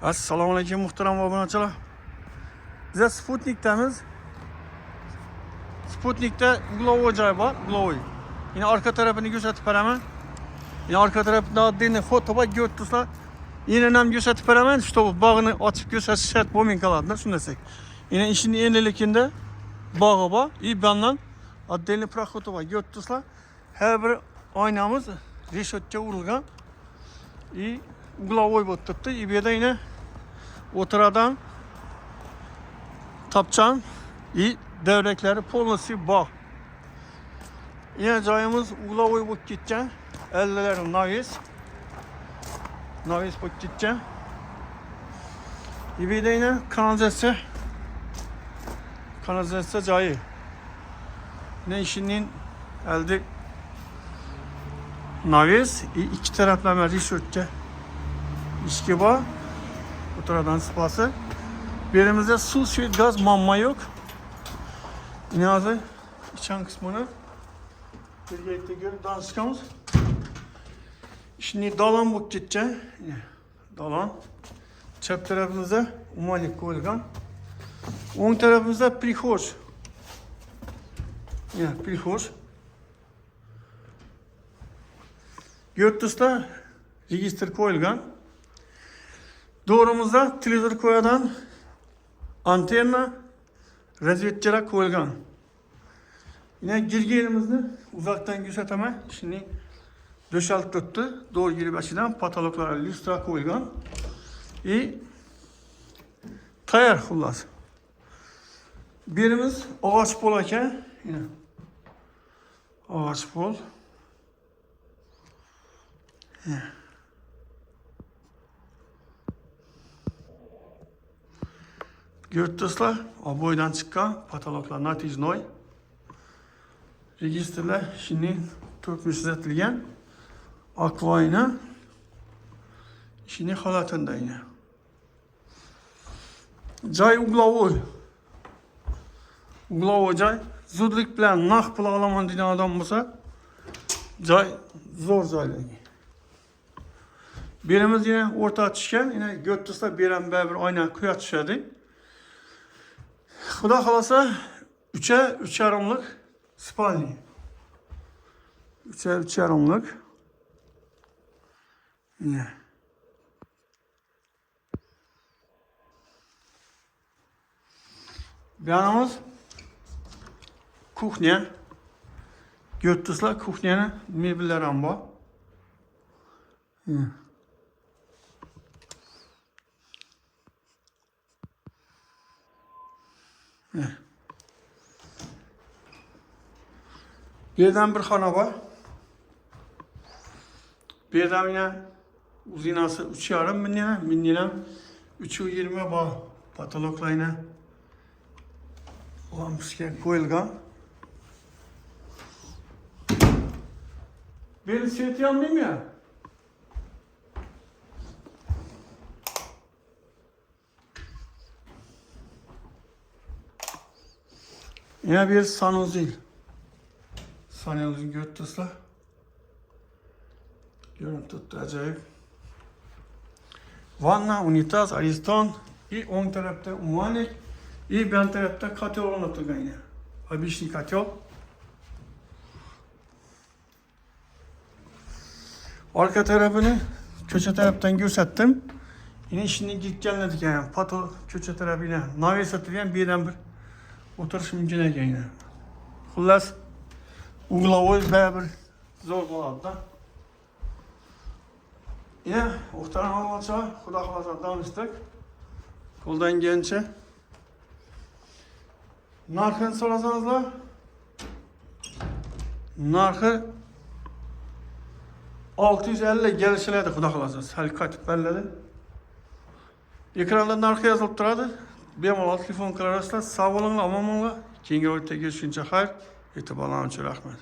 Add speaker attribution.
Speaker 1: Assalomu alaykum muhtaram obunachilar. Biz Sputnik'tamiz. Sputnik'te uglovoy joy bor, uglovoy. Yine arka tarafını gösterip beramen. Yine arka tarafında dini fotoğrafı götürsler. Yine hem gösterip beramen işte bu bağını açıp gösterip şart bomin kaladığında şunu desek. Yine işin yenilikinde bağı var. İyi benden adını prakotoba götürsler. Her bir aynamız reşotça vurulgan. İyi uglovoy bottuptu. İyi bir de yine oturadan tapçan iyi devrekleri polisi bağ. Yine cayımız uglovoy bot gideceğim. Ellelerim naviz. Naviz bot gideceğim. İyi bir de yine kanalizasyon. Kanalizasyon cayı. Ne işinin elde naviz. İki taraflarına reşotça işki bağ. Oturadan sıpası. Birimizde su, süt, gaz, mamma yok. Yine azı içen kısmını birlikte görüp danışkamız. Şimdi dalan bu gideceğim. Dalan. Çöp tarafımızda umalik koyulgan. On tarafımızda prihoj. Yine prihoj. Görtüs'te register koyulgan. Doğrumuzda televizör koyadan antenna razvedçiler koyulgan. Yine girgeyimizni uzaktan gösteremem. Şimdi döşalt tuttu. Doğru girip açıdan patologlara lustra koyulgan. Tayar xullas. Birimiz ağaç pol ekan. Yine ağaç pol. Görüyorsunuzlar, boydan çıkan patologlar natijnoy. Registrler şimdi Türkmüş düzeltilgen. Akvayına şimdi halatında yine. Cay uglovoy. Uglovoy cay. Zudlik bilen nah pul alaman diyen adam olsa cay zor caylar. Birimiz yine orta çıkan, yine görüyorsunuzlar bir aynen kuya düşerdi. Xudo xolasa 3'e 3,5'lik spalni. 3'e 3,5'lik. Yine. Bir yanımız kuchnya. Görüyorsunuzlar kuchnyanın mebelleri var. Yine. Birden bir xona var. Birden yine uzinası 3,5 min 3,20 var. Patologlar yine olamızken koyulgan. Beni svet yanmayayım ya. Yine bir sanuzil. Sanuzil görüntüsü. Görüntü acayip. Vanna, unitaz, ariston. On tarafta ummanik. Ben tarafta katyol oynatılgan yine. Abişli katyol. Arka tarafını köşe taraftan gösterdim. Yine şimdi gitkenledik yani. Pato köşe tarafıyla navi satılgan birden bir oturuş mümkün ekan yine. Xullas uglovoy bir zo'r bo'ladi da. Yine muhtaram obunachilar, Xudo xolasa tanishdik. Qo'ldan kelgancha narxini so'rasangizlar, narxi 650 kelishiladi Xudo xolasa. Sal qatib belladi. Ekranda narxi yozilib turadi. Bemalol telefon qilarasizlar. Sog' bo'linglar, omon bo'linglar. Keyingi o'yinda görüşünce xayr. E'tiborlaringiz uchun rahmat.